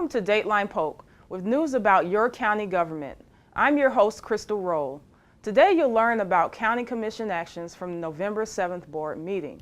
Welcome to Dateline Polk with news about your county government. I'm your host, Crystal Roll. Today you'll learn about County Commission actions from the November 7th board meeting.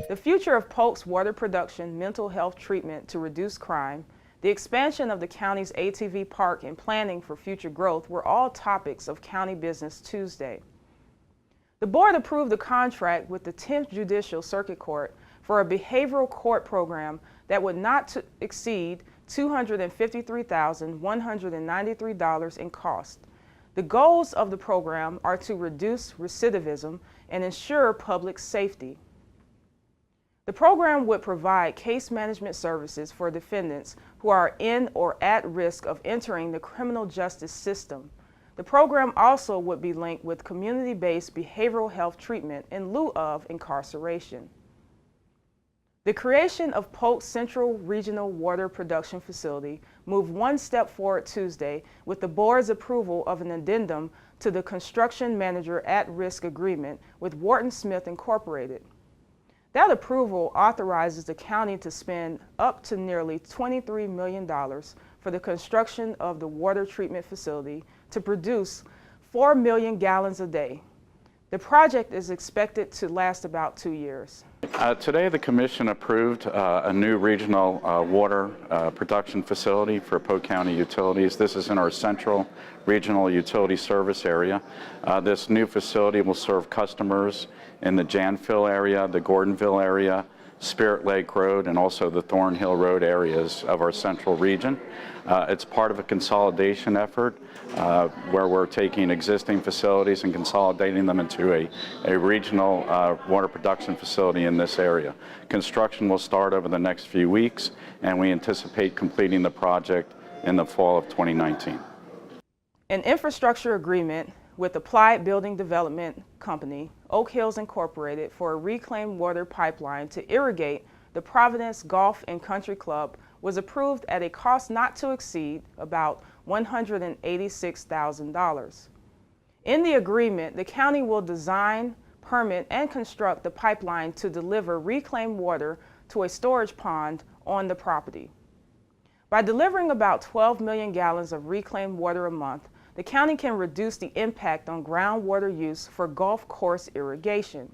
The future of Polk's water production, mental health treatment to reduce crime, the expansion of the county's ATV park and planning for future growth were all topics of county business Tuesday. The board approved a contract with the 10th Judicial Circuit Court for a behavioral court program that would not exceed $253,193 in cost. The goals of the program are to reduce recidivism and ensure public safety. The program would provide case management services for defendants who are in or at risk of entering the criminal justice system. The program also would be linked with community-based behavioral health treatment in lieu of incarceration. The creation of Polk Central Regional Water Production Facility moved one step forward Tuesday with the board's approval of an addendum to the Construction Manager at-Risk Agreement with Wharton Smith Incorporated. That approval authorizes the county to spend up to nearly $23 million for the construction of the water treatment facility to produce 4 million gallons a day. The project is expected to last about 2 years. Today the Commission approved a new regional water production facility for Polk County Utilities. This is in our central regional utility service area. This new facility will serve customers in the Janville area, the Gordonville area, Spirit Lake Road, and also the Thornhill Road areas of our central region. It's part of a consolidation effort where we're taking existing facilities and consolidating them into a regional water production facility in this area. Construction will start over the next few weeks, and we anticipate completing the project in the fall of 2019. An infrastructure agreement with Applied Building Development Company, Oak Hills Incorporated, for a reclaimed water pipeline to irrigate the Providence Golf and Country Club was approved at a cost not to exceed about $186,000. In the agreement, the county will design, permit, and construct the pipeline to deliver reclaimed water to a storage pond on the property. By delivering about 12 million gallons of reclaimed water a month, the county can reduce the impact on groundwater use for golf course irrigation.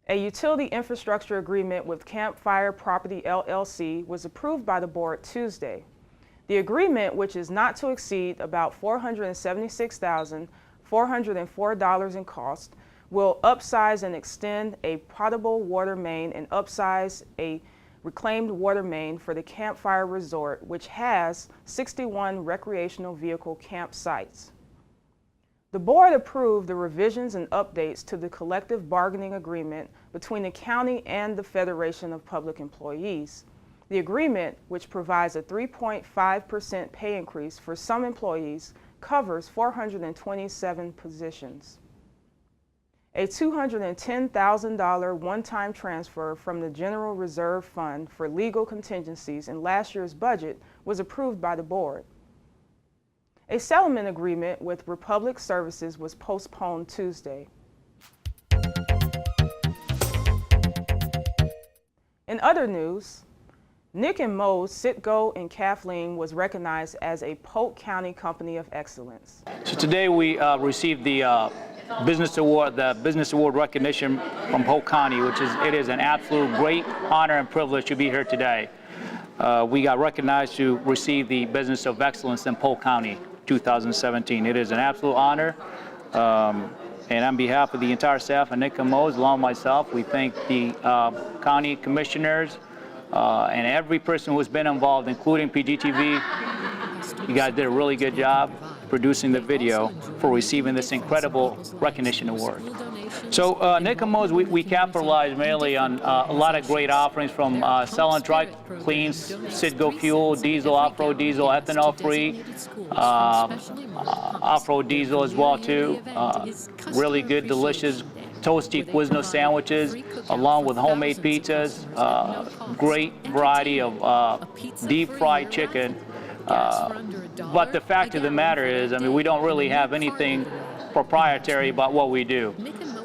A utility infrastructure agreement with Campfire Property LLC was approved by the board Tuesday. The agreement, which is not to exceed about $476,404 in cost, will upsize and extend a potable water main and upsize a reclaimed water main for the Campfire Resort, which has 61 recreational vehicle campsites. The board approved the revisions and updates to the collective bargaining agreement between the county and the Federation of Public Employees. The agreement, which provides a 3.5% pay increase for some employees, covers 427 positions. A $210,000 one-time transfer from the General Reserve Fund for legal contingencies in last year's budget was approved by the board. A settlement agreement with Republic Services was postponed Tuesday. In other news, Nick and Mo's Citgo and Kathleen was recognized as a Polk County Company of Excellence. So today we received the Business Award recognition from Polk County, it is an absolute great honor and privilege to be here today. We got recognized to receive the Business of Excellence in Polk County 2017. It is an absolute honor. And on behalf of the entire staff and Nick and Mose, along with myself, we thank the county commissioners and every person who's been involved, including PGTV. You guys did a really good job producing the video for receiving this incredible recognition award. So Nick and Mose, we capitalized mainly on a lot of great offerings from selling dry cleans, Citgo fuel, diesel, off-road diesel, ethanol-free, off-road diesel as well too. Really good, delicious, toasty Quiznos sandwiches, along with homemade pizzas, great variety of deep-fried chicken. But the fact of the matter is, I mean, we don't really have anything proprietary about what we do.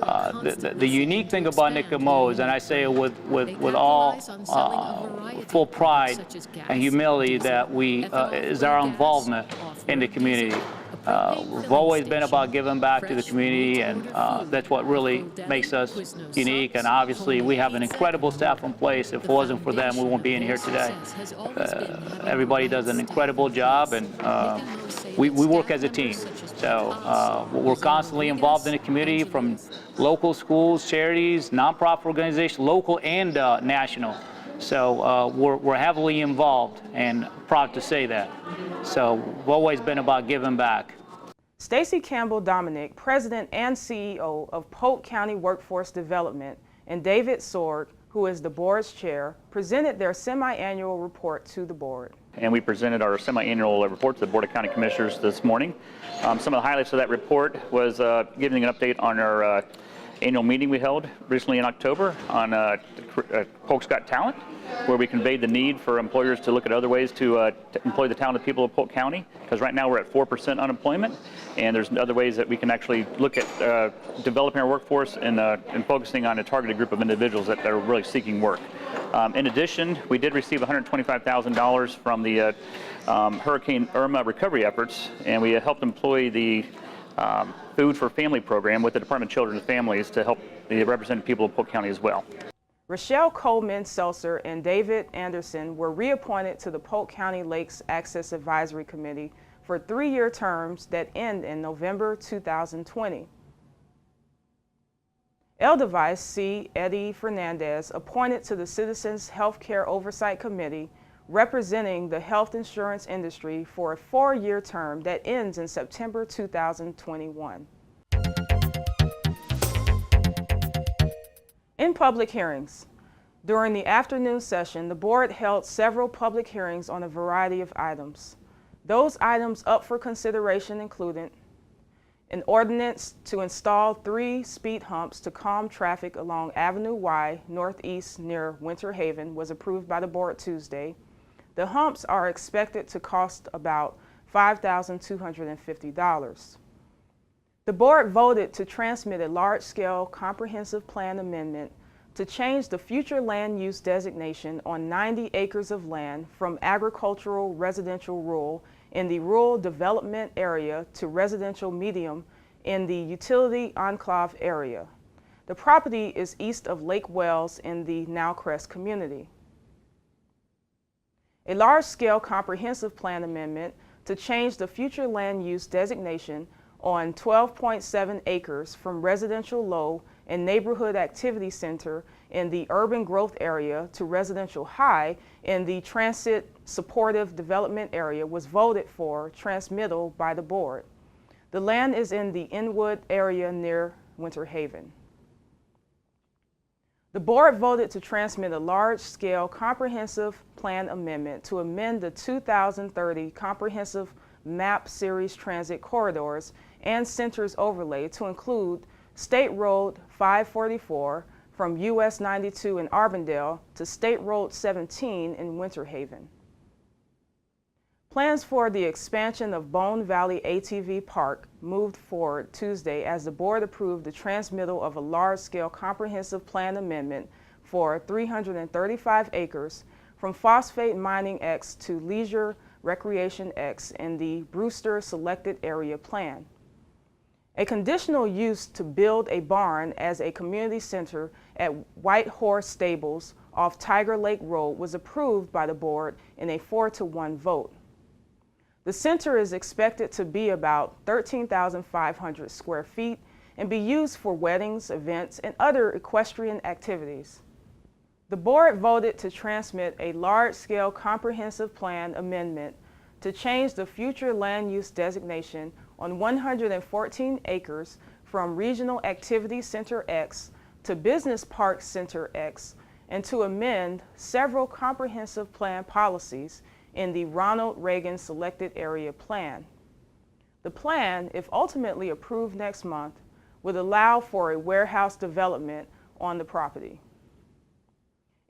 The unique thing about Nicomo's, and I say it with all full pride and humility, that is our involvement in the community. We've always been about giving back to the community, and that's what really makes us unique. And obviously, we have an incredible staff in place. If it wasn't for them, we won't be in here today. Everybody does an incredible job, and we work as a team. So we're constantly involved in the community, from local schools, charities, nonprofit organizations, local and national. So we're heavily involved, and proud to say that. So we've always been about giving back. Stacy Campbell Dominic, President and CEO of Polk County Workforce Development, and David Sorg, who is the board's chair, presented their semi-annual report to the board. And we presented our semi-annual report to the Board of County Commissioners this morning. Some of the highlights of that report was giving an update on our annual meeting we held recently in October on Polk's Got Talent, where we conveyed the need for employers to look at other ways to employ the talented people of Polk County, because right now we're at 4% unemployment, and there's other ways that we can actually look at developing our workforce and focusing on a targeted group of individuals that are really seeking work. In addition, we did receive $125,000 from the Hurricane Irma recovery efforts, and we helped employ the Food for Family program with the Department of Children and Families to help the represented people of Polk County as well. Rochelle Coleman-Seltzer and David Anderson were reappointed to the Polk County Lakes Access Advisory Committee for 3-year terms that end in November 2020. Edelweiss C. Eddie Fernandez, appointed to the Citizens Healthcare Oversight Committee, representing the health insurance industry for a 4-year term that ends in September 2021. In public hearings, during the afternoon session, the board held several public hearings on a variety of items. Those items up for consideration included an ordinance to install 3 speed humps to calm traffic along Avenue Y northeast near Winter Haven was approved by the board Tuesday. The humps are expected to cost about $5,250. The board voted to transmit a large-scale comprehensive plan amendment to change the future land use designation on 90 acres of land from agricultural residential rural in the rural development area to residential medium in the utility enclave area. The property is east of Lake Wells in the Nowcrest community. A large-scale comprehensive plan amendment to change the future land use designation on 12.7 acres from residential low and neighborhood activity center in the urban growth area to residential high in the transit supportive development area was voted for transmittal by the board. The land is in the Inwood area near Winter Haven. The board voted to transmit a large-scale comprehensive plan amendment to amend the 2030 Comprehensive Map Series Transit Corridors and Centers Overlay to include State Road 544 from US 92 in Arbondale to State Road 17 in Winter Haven. Plans for the expansion of Bone Valley ATV Park moved forward Tuesday as the board approved the transmittal of a large-scale comprehensive plan amendment for 335 acres from Phosphate Mining X to Leisure Recreation X in the Brewster Selected Area Plan. A conditional use to build a barn as a community center at White Horse Stables off Tiger Lake Road was approved by the board in a 4-to-1 vote. The center is expected to be about 13,500 square feet and be used for weddings, events, and other equestrian activities. The board voted to transmit a large-scale comprehensive plan amendment to change the future land use designation on 114 acres from Regional Activity Center X to Business Park Center X, and to amend several comprehensive plan policies in the Ronald Reagan Selected Area Plan. The plan, if ultimately approved next month, would allow for a warehouse development on the property.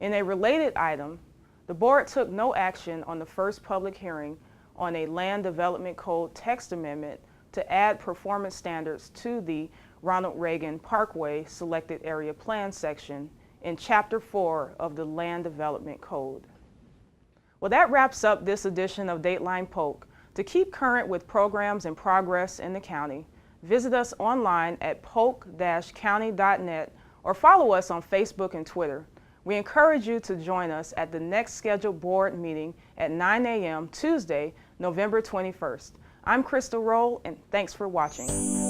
In a related item, the board took no action on the first public hearing on a Land Development Code text amendment to add performance standards to the Ronald Reagan Parkway Selected Area Plan section in Chapter 4 of the Land Development Code. Well, that wraps up this edition of Dateline Polk. To keep current with programs in progress in the county, visit us online at polk-county.net or follow us on Facebook and Twitter. We encourage you to join us at the next scheduled board meeting at 9 a.m. Tuesday, November 21st. I'm Crystal Roll, and thanks for watching.